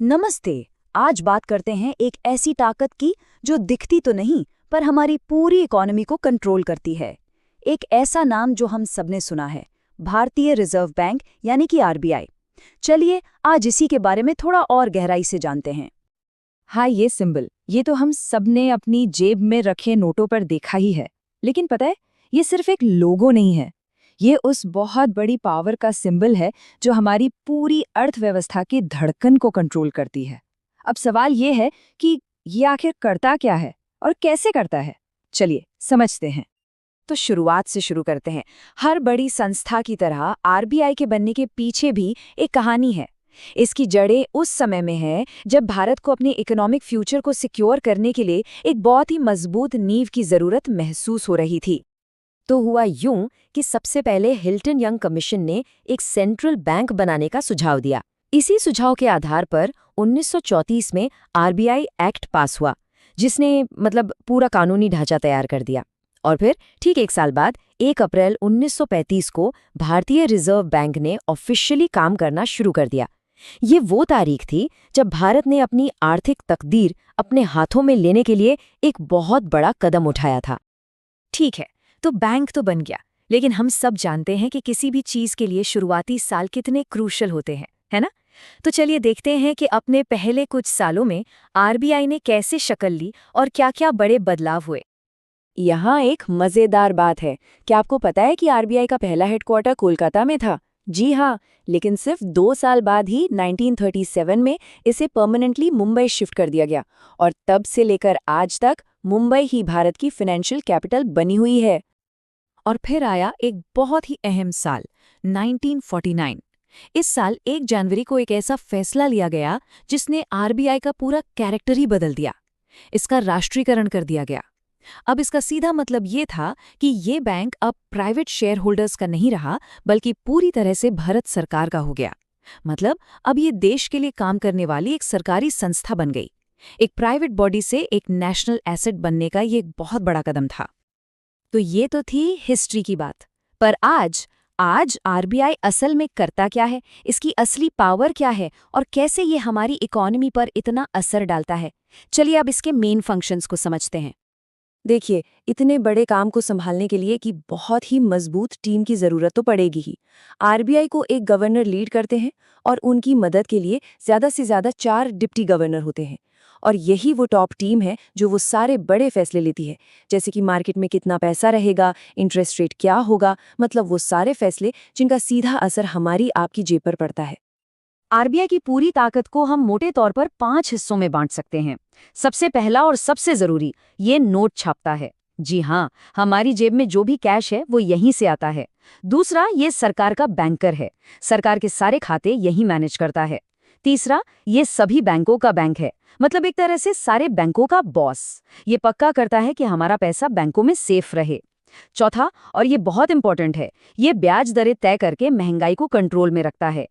नमस्ते। आज बात करते हैं एक ऐसी ताकत की जो दिखती तो नहीं पर हमारी पूरी इकोनॉमी को कंट्रोल करती है। एक ऐसा नाम जो हम सबने सुना है, भारतीय रिजर्व बैंक यानी कि आरबीआई। चलिए आज इसी के बारे में थोड़ा और गहराई से जानते हैं। हाँ, ये सिंबल ये तो हम सबने अपनी जेब में रखे नोटों पर देखा ही है। लेकिन पता है, ये सिर्फ एक लोगो नहीं है। ये उस बहुत बड़ी पावर का सिंबल है जो हमारी पूरी अर्थव्यवस्था की धड़कन को कंट्रोल करती है। अब सवाल ये है कि ये आखिर करता क्या है और कैसे करता है। चलिए समझते हैं। तो शुरुआत से शुरू करते हैं। हर बड़ी संस्था की तरह आरबीआई के बनने के पीछे भी एक कहानी है। इसकी जड़ें उस समय में है जब भारत को अपने इकोनॉमिक फ्यूचर को सिक्योर करने के लिए एक बहुत ही मजबूत नींव की जरूरत महसूस हो रही थी। तो हुआ यूं कि सबसे पहले हिल्टन यंग कमीशन ने एक सेंट्रल बैंक बनाने का सुझाव दिया। इसी सुझाव के आधार पर 1934 में आरबीआई एक्ट पास हुआ, जिसने पूरा कानूनी ढांचा तैयार कर दिया। और फिर ठीक एक साल बाद 1 अप्रैल 1935 को भारतीय रिजर्व बैंक ने ऑफिशियली काम करना शुरू कर दिया। ये वो तारीख थी जब भारत ने अपनी आर्थिक तकदीर अपने हाथों में लेने के लिए एक बहुत बड़ा कदम उठाया था। ठीक है, तो बैंक तो बन गया, लेकिन हम सब जानते हैं कि किसी भी चीज के लिए शुरुआती साल कितने क्रूशल होते हैं, है ना? तो चलिए देखते हैं कि अपने पहले कुछ सालों में आरबीआई ने कैसे शक्ल ली और क्या-क्या बड़े बदलाव हुए। यहाँ एक मजेदार बात है। क्या आपको पता है कि आरबीआई का पहला हेडक्वार्टर कोलकाता में था? जी हाँ, लेकिन सिर्फ 2 साल बाद ही 1937 में इसे परमानेंटली मुंबई शिफ्ट कर दिया गया और तब से लेकर आज तक मुंबई ही भारत की फाइनेंशियल कैपिटल बनी हुई है। और फिर आया एक बहुत ही अहम साल, 1949। इस साल 1 जनवरी को एक ऐसा फैसला लिया गया जिसने आरबीआई का पूरा कैरेक्टर ही बदल दिया। इसका राष्ट्रीयकरण कर दिया गया। अब इसका सीधा मतलब ये था कि ये बैंक अब प्राइवेट शेयर होल्डर्स का नहीं रहा, बल्कि पूरी तरह से भारत सरकार का हो गया। मतलब अब ये देश के लिए काम करने वाली एक सरकारी संस्था बन गई। एक प्राइवेट बॉडी से एक नेशनल एसेट बनने का ये एक बहुत बड़ा कदम था। तो ये तो थी हिस्ट्री की बात। पर आज आरबीआई असल में करता क्या है, इसकी असली पावर क्या है और कैसे ये हमारी इकोनॉमी पर इतना असर डालता है। चलिए अब इसके मेन फंक्शंस को समझते हैं। देखिए, इतने बड़े काम को संभालने के लिए कि बहुत ही मजबूत टीम की जरूरत तो पड़ेगी ही। आरबीआई को एक गवर्नर लीड करते हैं और उनकी मदद के लिए ज्यादा से ज्यादा 4 डिप्टी गवर्नर होते हैं। और यही वो टॉप टीम है जो वो सारे बड़े फैसले लेती है, जैसे कि मार्केट में कितना पैसा रहेगा, इंटरेस्ट रेट क्या होगा, वो सारे फैसले जिनका सीधा असर हमारी आपकी जेब पर पड़ता है। आरबीआई की पूरी ताकत को हम मोटे तौर पर 5 हिस्सों में बांट सकते हैं। सबसे पहला और सबसे जरूरी, ये नोट छापता है। जी हाँ, हमारी जेब में जो भी कैश है वो यहीं से आता है। दूसरा, ये सरकार का बैंकर है। सरकार के सारे खाते यही मैनेज करता है। तीसरा, ये सभी बैंकों का बैंक है, एक तरह से सारे बैंकों का बॉस। ये पक्का करता है कि हमारा पैसा बैंकों में सेफ रहे। चौथा, और ये बहुत इंपॉर्टेंट है, ये ब्याज दरें तय करके महंगाई को कंट्रोल में रखता है।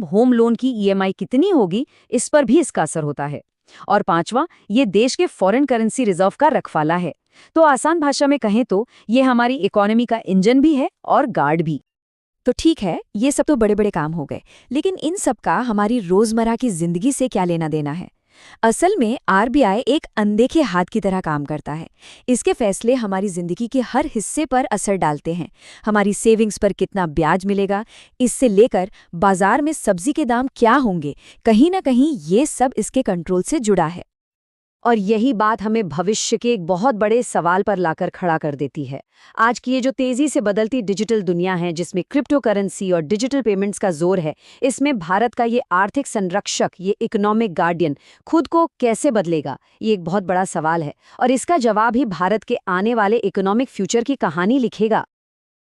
होम लोन की ईएमआई कितनी होगी, इस पर भी इसका असर होता है। और पांचवा, ये देश के फॉरेन करेंसी रिजर्व का रखवाला है। तो आसान भाषा में कहें तो ये हमारी इकोनॉमी का इंजन भी है और गार्ड भी। तो ठीक है, ये सब तो बड़े बड़े काम हो गए, लेकिन इन सब का हमारी रोजमर्रा की जिंदगी से क्या लेना देना है? असल में आरबीआई एक अनदेखे हाथ की तरह काम करता है। इसके फैसले हमारी जिंदगी के हर हिस्से पर असर डालते हैं। हमारी सेविंग्स पर कितना ब्याज मिलेगा, इससे लेकर बाजार में सब्जी के दाम क्या होंगे, कहीं ना कहीं ये सब इसके कंट्रोल से जुड़ा है। और यही बात हमें भविष्य के एक बहुत बड़े सवाल पर लाकर खड़ा कर देती है। आज की ये जो तेजी से बदलती डिजिटल दुनिया है, जिसमें क्रिप्टो करेंसी और डिजिटल पेमेंट्स का जोर है, इसमें भारत का ये आर्थिक संरक्षक, ये इकोनॉमिक गार्डियन खुद को कैसे बदलेगा, ये एक बहुत बड़ा सवाल है। और इसका जवाब ही भारत के आने वाले इकोनॉमिक फ्यूचर की कहानी लिखेगा।